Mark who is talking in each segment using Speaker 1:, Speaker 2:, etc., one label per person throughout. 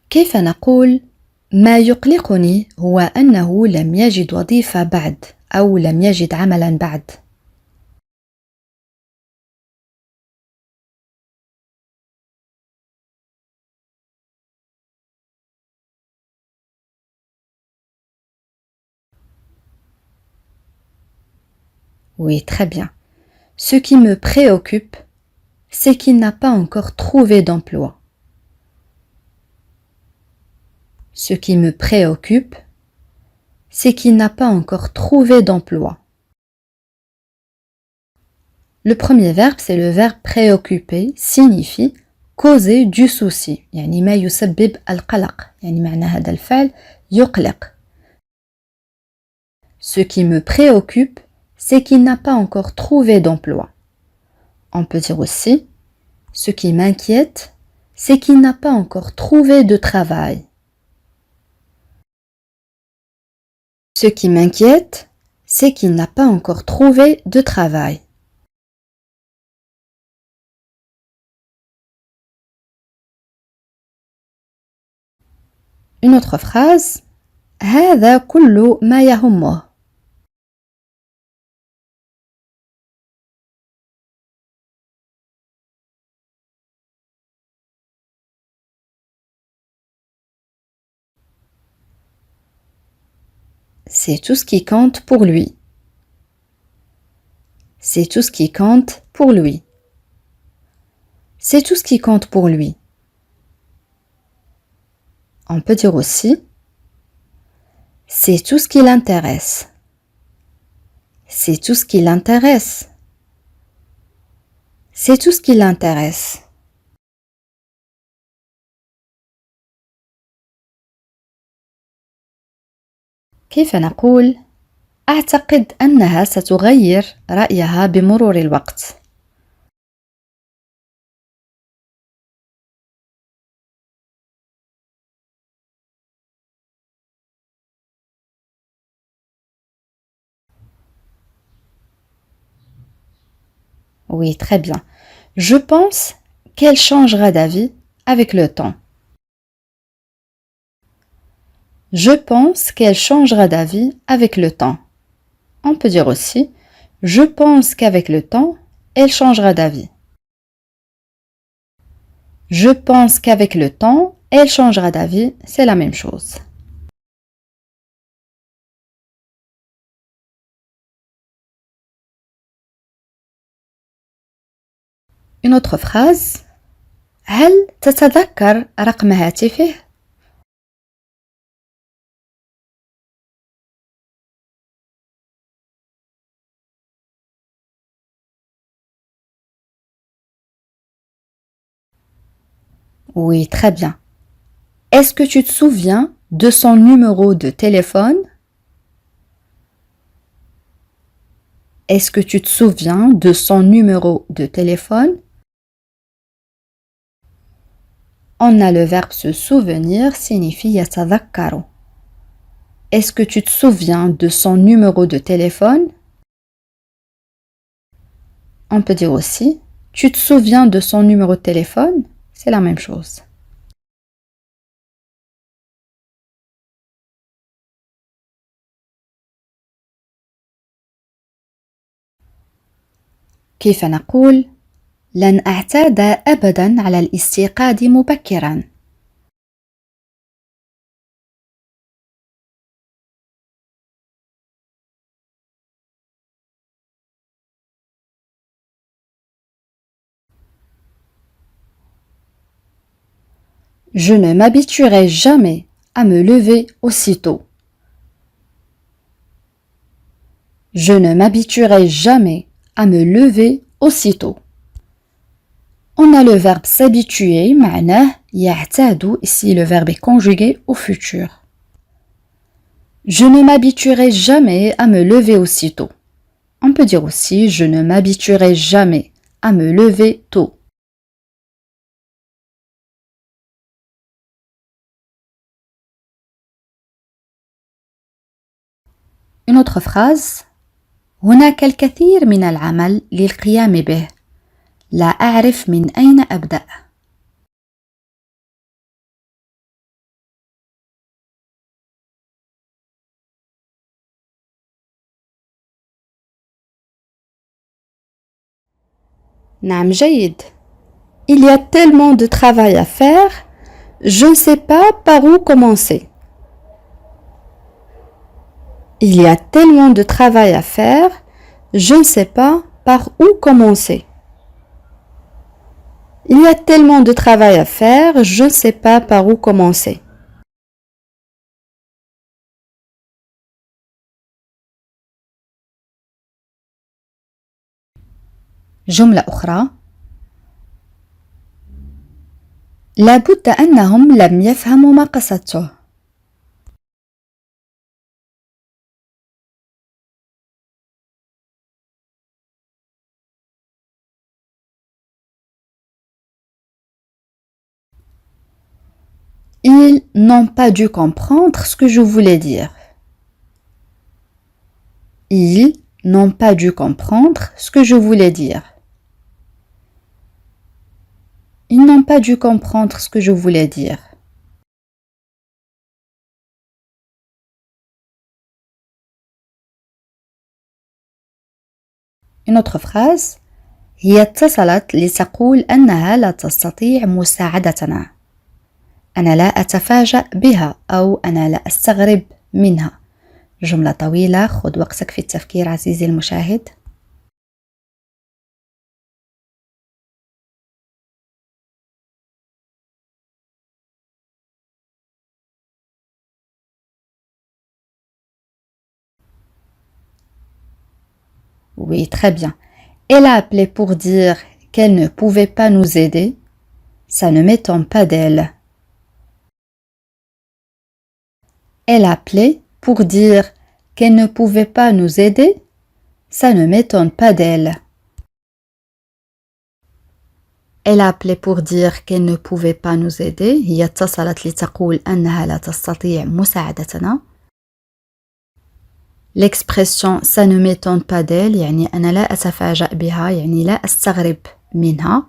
Speaker 1: كيف نقول ما يقلقني هو أنه لم يجد وظيفة بعد أو لم يجد عملا بعد. Oui, très bien. Ce qui me préoccupe, c'est qu'il n'a pas encore trouvé d'emploi. Ce qui me préoccupe, c'est qu'il n'a pas encore trouvé d'emploi. Le premier verbe, c'est le verbe préoccuper, signifie causer du souci. يعني ما يسبب القلق. يعني معنى هذا الفعل يقلق. Ce qui me préoccupe, c'est qu'il n'a pas encore trouvé d'emploi. On peut dire aussi, ce qui m'inquiète, c'est qu'il n'a pas encore trouvé de travail. Ce qui m'inquiète, c'est qu'il n'a pas encore trouvé de travail. Une autre phrase, هذا كل ما يهمه. C'est tout ce qui compte pour lui. C'est tout ce qui compte pour lui. C'est tout ce qui compte pour lui. On peut dire aussi, c'est tout ce qui l'intéresse. C'est tout ce qui l'intéresse. C'est tout ce qui l'intéresse. كيف نقول؟ أعتقد أنها ستغير رأيها بمرور الوقت. Oui, très bien. Je pense qu'elle changera d'avis avec le temps. Je pense qu'elle changera d'avis avec le temps. On peut dire aussi, je pense qu'avec le temps, elle changera d'avis. Je pense qu'avec le temps, elle changera d'avis, c'est la même chose. Une autre phrase. هل تتذكر رقم هاتفه؟ Oui, très bien. Est-ce que tu te souviens de son numéro de téléphone? Est-ce que tu te souviens de son numéro de téléphone? On a le verbe se souvenir signifie يتذكر. Est-ce que tu te souviens de son numéro de téléphone? On peut dire aussi, tu te souviens de son numéro de téléphone? C'est la même chose. كيف نقول؟ لن أعتاد أبدا على الاستيقاظ مبكرا. Je ne m'habituerai jamais à me lever aussitôt. Je ne m'habituerai jamais à me lever aussitôt. On a le verbe s'habituer, معناه يعتاد, ici le verbe est conjugué au futur. Je ne m'habituerai jamais à me lever aussitôt. On peut dire aussi, je ne m'habituerai jamais à me lever tôt. Une autre phrase. هناك الكثير من العمل للقيام به. لا أعرف من أين أبدأ. نعم جيد. Il y a tellement de travail à faire, je ne sais pas par où commencer. Il y a tellement de travail à faire, je ne sais pas par où commencer. Il y a tellement de travail à faire, je ne sais pas par où commencer. جملة أخرى لابد أنهم لم يفهموا ما قصدته. Ils n'ont pas dû comprendre ce que je voulais dire. Ils n'ont pas dû comprendre ce que je voulais dire. Ils n'ont pas dû comprendre ce que je voulais dire. Une autre phrase هي اتصلت لتقول أنها لا تستطيع مساعدتنا. أنا لا أتفاجأ بها أو أنا لا أستغرب منها. جملة طويلة، خذ وقتك في التفكير عزيزي المشاهد. Oui, très bien. Elle a appelé pour dire qu'elle ne pouvait pas nous aider. Ça ne m'étonne pas d'elle. Elle a appelé pour dire qu'elle ne pouvait pas nous aider. Ça ne m'étonne pas d'elle. Elle a appelé pour dire qu'elle ne pouvait pas nous aider. هي اتصلت لتقول أنها لا تستطيع مساعدتنا. L'expression ça ne m'étonne pas d'elle يعني أنا لا أتفاجأ بها يعني لا أستغرب منها.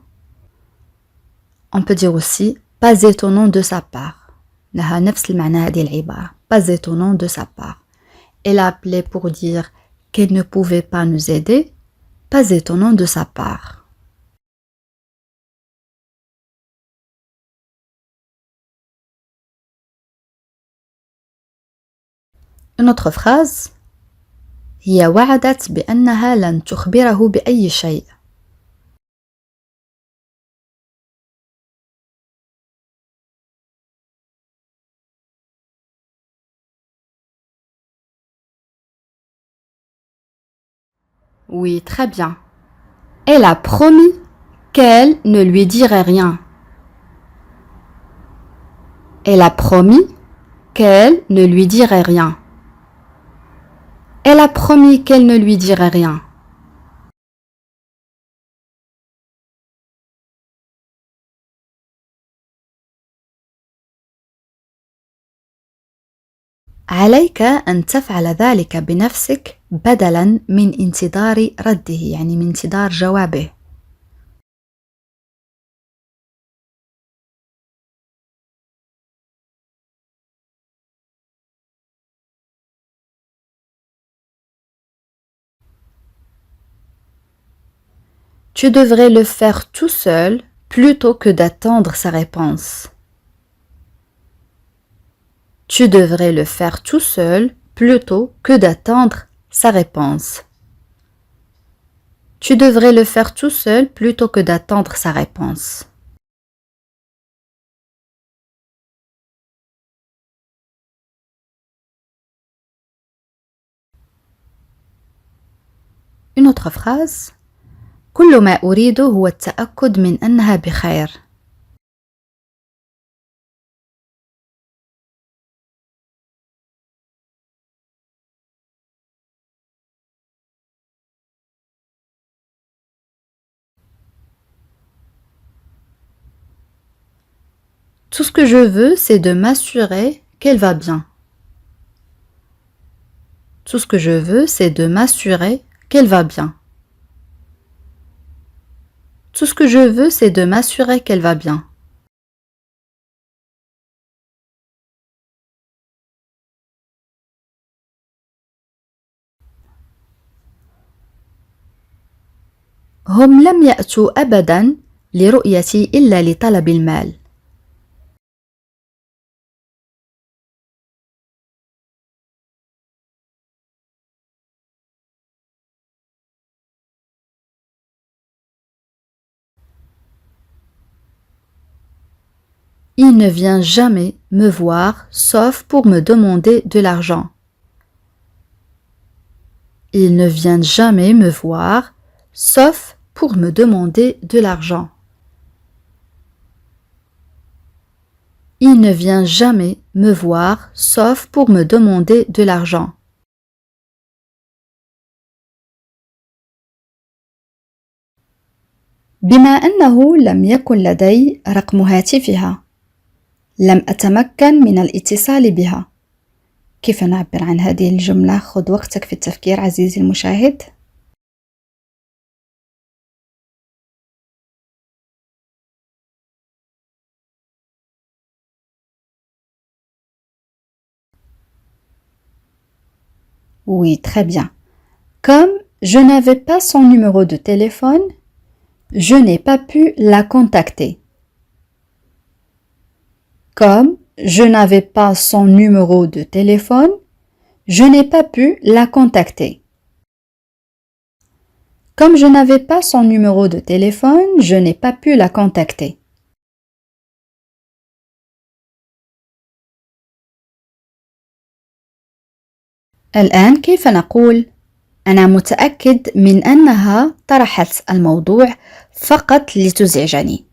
Speaker 1: On peut dire aussi pas étonnant de sa part. لها نفس المعنى هذه العبارة. Pas étonnant de sa part. Elle a appelé pour dire qu'elle ne pouvait pas nous aider. Pas étonnant de sa part. Une autre phrase هي وعدت بأنها لن تخبره بأي شيء. Oui, très bien. Elle a promis qu'elle ne lui dirait rien. Elle a promis qu'elle ne lui dirait rien. Elle a promis qu'elle ne lui dirait rien. عليك أن تفعل ذلك بنفسك بدلاً من انتظار رده يعني من انتظار جوابه. Tu devrais le faire tout seul plutôt que d'attendre sa réponse. Tu devrais le faire tout seul plutôt que d'attendre sa réponse. Tu devrais le faire tout seul plutôt que d'attendre sa réponse. Une autre phrase كل ما أريده هو التأكد من أنها بخير. Tout ce que je veux, c'est de m'assurer qu'elle va bien. Tout ce que je veux, c'est de m'assurer qu'elle va bien. Tout ce que je veux, c'est de m'assurer qu'elle va bien. هم لم يأتوا أبدا لرؤيتي إلا لطلب المال. Il ne vient jamais me voir sauf pour me demander de l'argent. Ils ne viennent jamais me voir sauf pour me demander de l'argent. Il ne vient jamais me voir sauf pour me demander de l'argent. بما أنه لم يكن لدي رقم هاتفها، لم أتمكن من الاتصال بها. كيف نعبر عن هذه الجملة؟ خذ وقتك في التفكير عزيزي المشاهد. Oui, très bien. Comme je n'avais pas son numéro de téléphone, je n'ai pas pu la contacter. Comme je n'avais pas son numéro de téléphone, je n'ai pas pu la contacter. Comme je n'avais pas son numéro de téléphone, je n'ai pas pu la contacter. الآن كيف نقول أنا متأكد من أنها طرحت الموضوع فقط لتزعجني.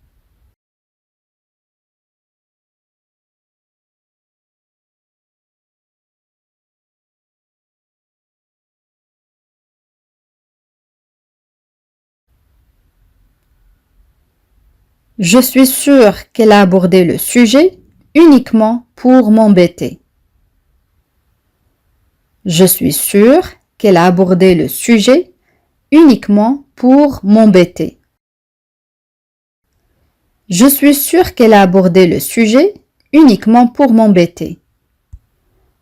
Speaker 1: Je suis sûre qu'elle a abordé le sujet uniquement pour m'embêter. Je suis sûre qu'elle a abordé le sujet uniquement pour m'embêter. Je suis sûre qu'elle a abordé le sujet uniquement pour m'embêter.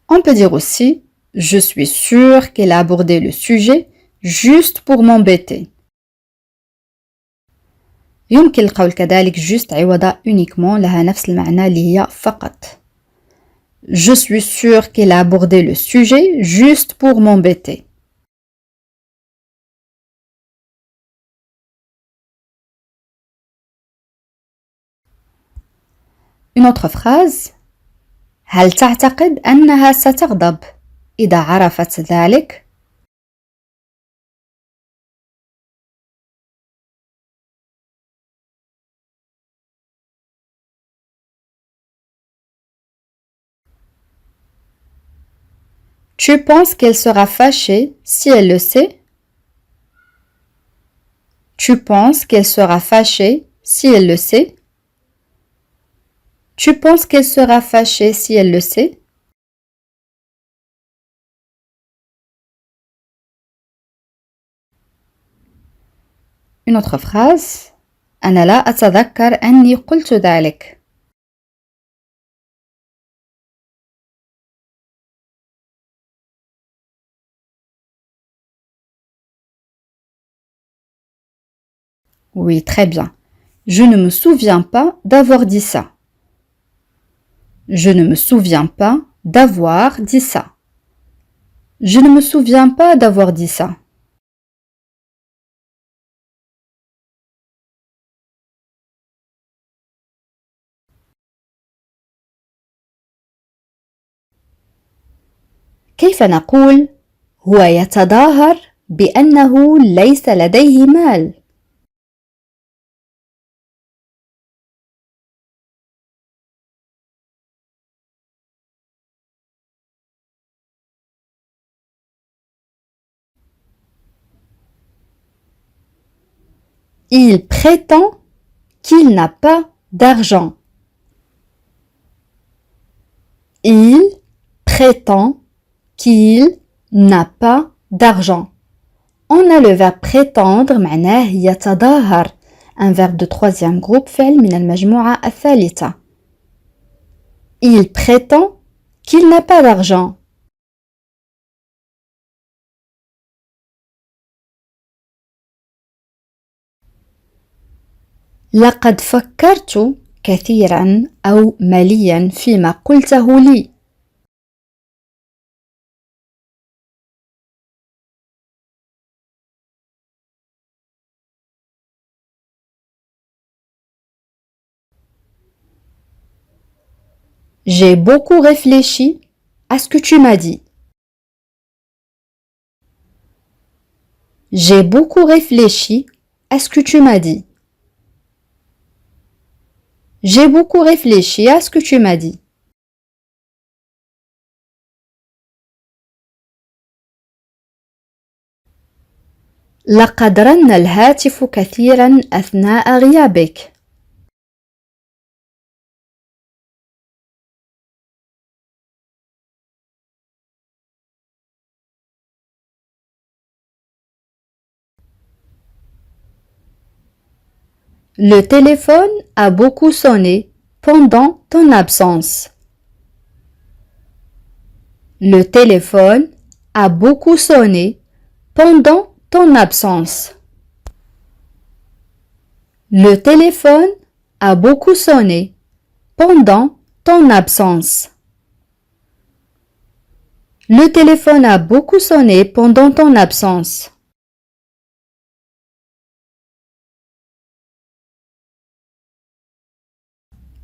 Speaker 1: On peut dire aussi je suis sûre qu'elle a abordé le sujet juste pour m'embêter. يمكن القول كذلك juste عوض uniquement لها نفس المعنى اللي هي فقط. Je suis sûre qu'elle a abordé le sujet juste pour m'embêter. Une autre phrase. هل تعتقد أنها ستغضب إذا عرفت ذلك؟ Tu penses qu'elle sera fâchée si elle le sait? Tu penses qu'elle sera fâchée si elle le sait? Tu penses qu'elle sera fâchée si elle le sait? Une autre phrase. أنا لا أتذكر أني قلت ذلك. Oui, très bien. Je ne me souviens pas d'avoir dit ça. Je ne me souviens pas d'avoir dit ça. Je ne me souviens pas d'avoir dit ça. كيف نقول هو يتظاهر بأنه ليس لديه مال؟ Il prétend qu'il n'a pas d'argent. Il prétend qu'il n'a pas d'argent. On a le verbe prétendre معناه يتظاهر. Un verbe de troisième groupe فعل من المجموعة الثالثة. Il prétend qu'il n'a pas d'argent. لقد فكرت كثيرا أو مليا فيما قلته لي. J'ai beaucoup réfléchi à ce que tu m'as dit. J'ai beaucoup réfléchi à ce que tu m'as dit. J'ai beaucoup réfléchi à ce que tu m'as dit. لقد رن الهاتف كثيرا أثناء غيابك. Le téléphone a beaucoup sonné pendant ton absence. Le téléphone a beaucoup sonné pendant ton absence. Le téléphone a beaucoup sonné pendant ton absence. Le téléphone a beaucoup sonné pendant ton absence.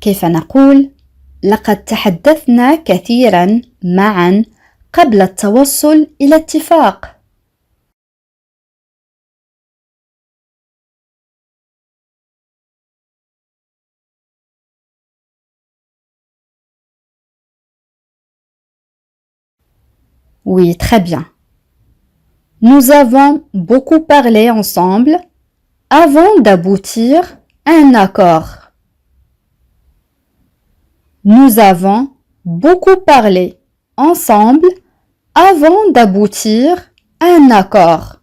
Speaker 1: كيف نقول لقد تحدثنا كثيرا معا قبل التوصل إلى اتفاق. Oui, très bien. Nous avons beaucoup parlé ensemble avant d'aboutir à un accord. Nous avons beaucoup parlé ensemble avant d'aboutir à un accord.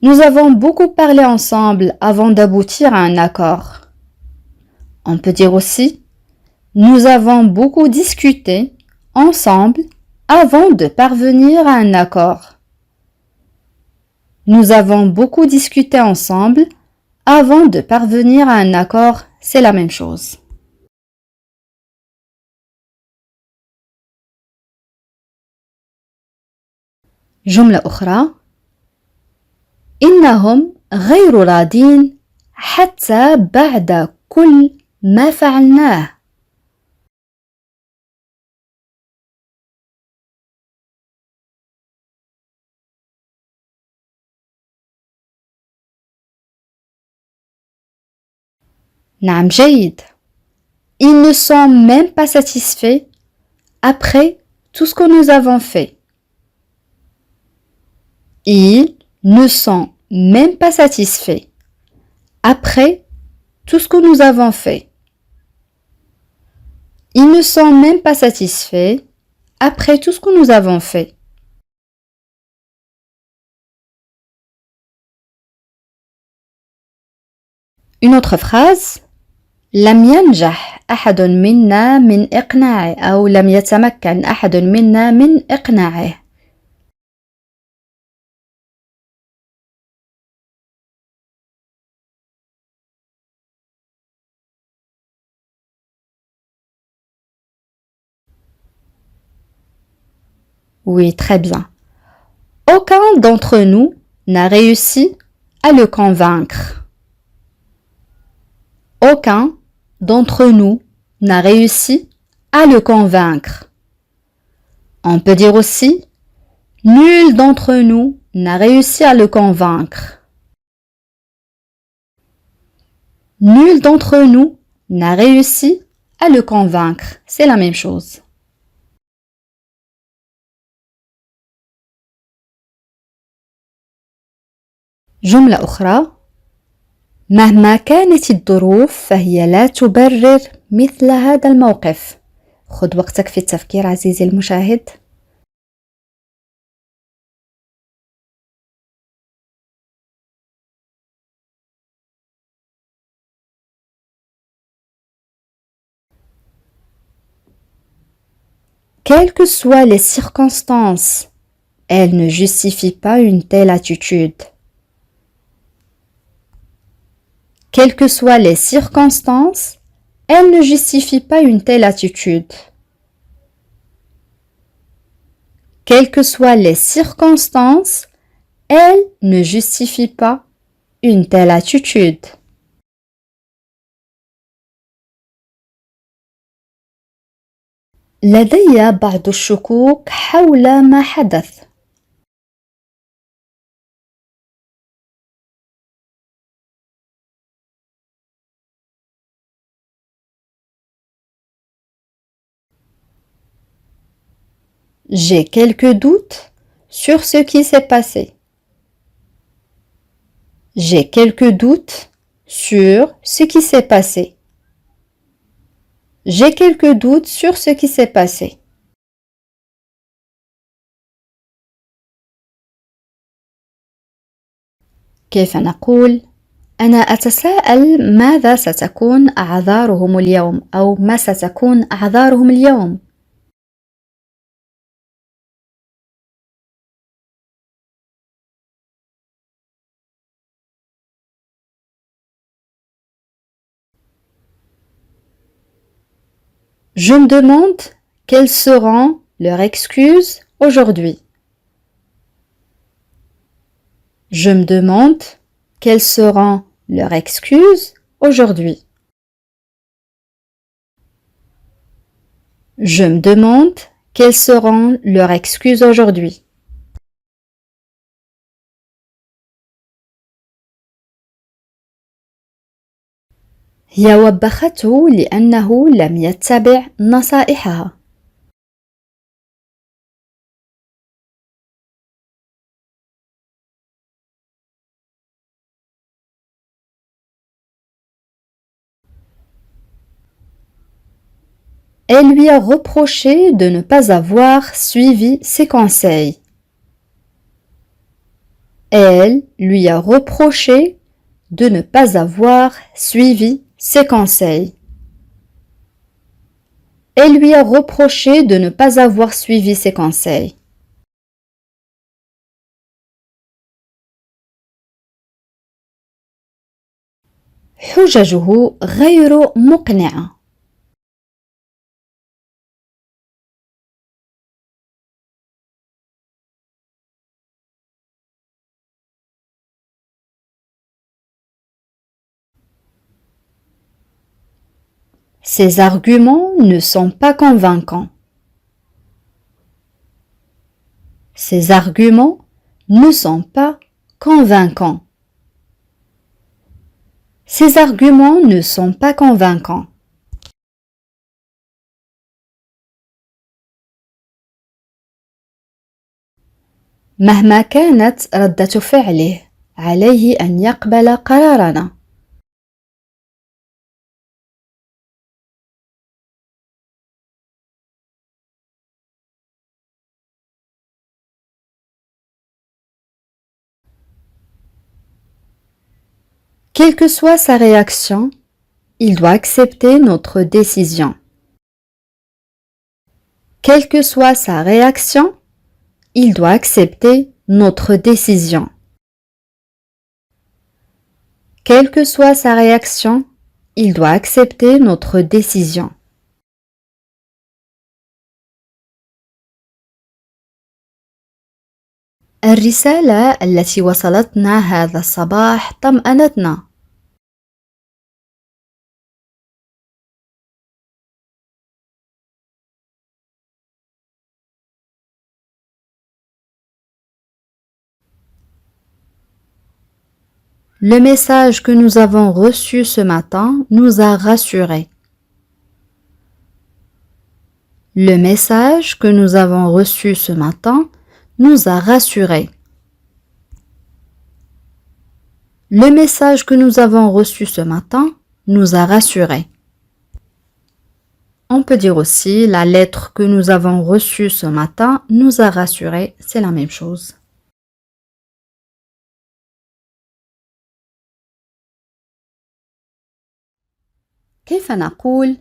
Speaker 1: Nous avons beaucoup parlé ensemble avant d'aboutir à un accord. On peut dire aussi nous avons beaucoup discuté ensemble avant de parvenir à un accord. Nous avons beaucoup discuté ensemble avant de parvenir à un accord, c'est la même chose. جملة أخرى إنهم غير راضين حتى بعد كل ما فعلناه. نعم جيد. Ils ne sont même pas satisfaits après tout ce que nous avons fait. Ils ne sont même pas satisfaits après tout ce que nous avons fait. Ils ne sont même pas satisfaits après tout ce que nous avons fait. Une autre phrase. لم ينجح أحد منا من إقناعه أو لم يتمكن أحد منا من إقناعه. Oui, très bien. Aucun d'entre nous n'a réussi à le convaincre. Aucun d'entre nous n'a réussi à le convaincre. On peut dire aussi nul d'entre nous n'a réussi à le convaincre. Nul d'entre nous n'a réussi à le convaincre. C'est la même chose. جملة أخرى مهما كانت الظروف فهي لا تبرر مثل هذا الموقف. خذ وقتك في التفكير عزيزي المشاهد. Quelles que soient les circonstances, elles ne justifient pas une telle attitude. Quelles que soient les circonstances, elle ne justifie pas une telle attitude. Quelles que soient les circonstances, elle ne justifie pas une telle attitude. لدي بعض الشكوك حول ما حدث. J'ai quelques doutes sur ce qui s'est passé. J'ai quelques doutes sur ce qui s'est passé. J'ai quelques doutes sur ce qui s'est passé. كيف نقول؟ أنا أتساءل ماذا ستكون أعذارهم اليوم أو ما ستكون أعذارهم اليوم. Je me demande quelles seront leurs excuses aujourd'hui. Je me demande quelles seront leurs excuses aujourd'hui. Je me demande quelles seront leurs excuses aujourd'hui. هي وبخته لأنه لم يتبع نصائحها. Elle lui a reproché de ne pas avoir suivi ses conseils. Elle lui a reproché de ne pas avoir suivi ses conseils. Elle lui a reproché de ne pas avoir suivi ses conseils. حججه غير مقنعة. Ses arguments ne sont pas convaincants. Ses arguments ne sont pas convaincants. Ses arguments ne sont pas convaincants. مهما كانت ردة فعله، عليه أن يقبل قرارنا. Quelle que soit sa réaction, il doit accepter notre décision. Quelle que soit sa réaction, il doit accepter notre décision. Quelle que soit sa réaction, il doit accepter notre décision. الرسالة التي وصلتنا هذا الصباح طمأنتنا. Le message que nous avons reçu ce matin nous a rassurés. Le message que nous avons reçu ce matin nous a rassurés. Le message que nous avons reçu ce matin nous a rassurés. On peut dire aussi la lettre que nous avons reçue ce matin nous a rassurés, c'est la même chose. كيف نقول؟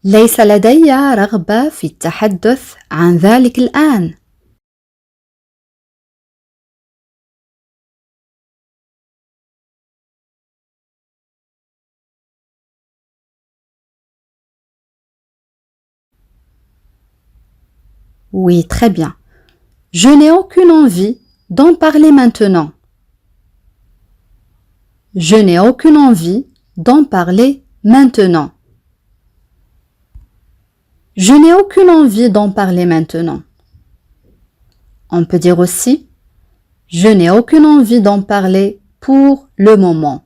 Speaker 1: ليس لدي رغبة في التحدث عن ذلك الآن. Oui, très bien. Je n'ai aucune envie d'en parler maintenant. Je n'ai aucune envie d'en parler maintenant. Je n'ai aucune envie d'en parler maintenant. On peut dire aussi je n'ai aucune envie d'en parler pour le moment.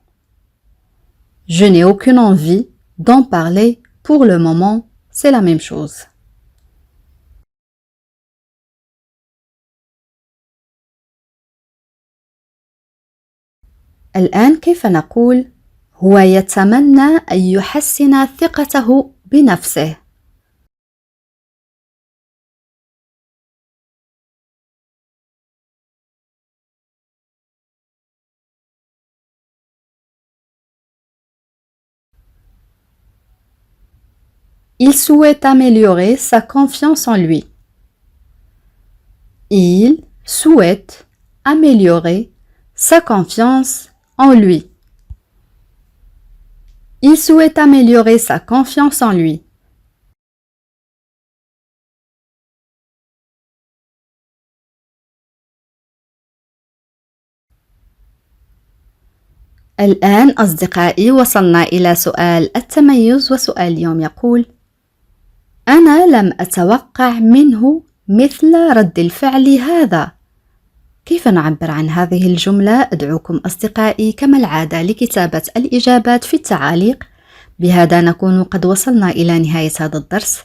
Speaker 1: Je n'ai aucune envie d'en parler pour le moment. C'est la même chose. الآن كيف نقول هو يتمنى أن يحسن ثقته بنفسه. Il souhaite améliorer sa confiance en lui. Il souhaite améliorer sa confiance en lui. Il souhaite améliorer sa confiance en lui. الآن أصدقائي وصلنا إلى سؤال التميز، وسؤال اليوم يقول أنا لم أتوقع منه مثل رد الفعل هذا. كيف نعبر عن هذه الجملة؟ أدعوكم أصدقائي كما العادة لكتابة الإجابات في التعاليق. بهذا نكون قد وصلنا إلى نهاية هذا الدرس.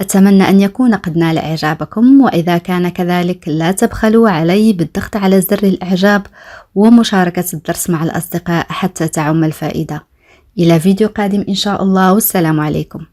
Speaker 1: أتمنى أن يكون قد نال إعجابكم، وإذا كان كذلك لا تبخلوا علي بالضغط على زر الإعجاب ومشاركة الدرس مع الأصدقاء حتى تعم الفائدة. إلى فيديو قادم إن شاء الله، والسلام عليكم.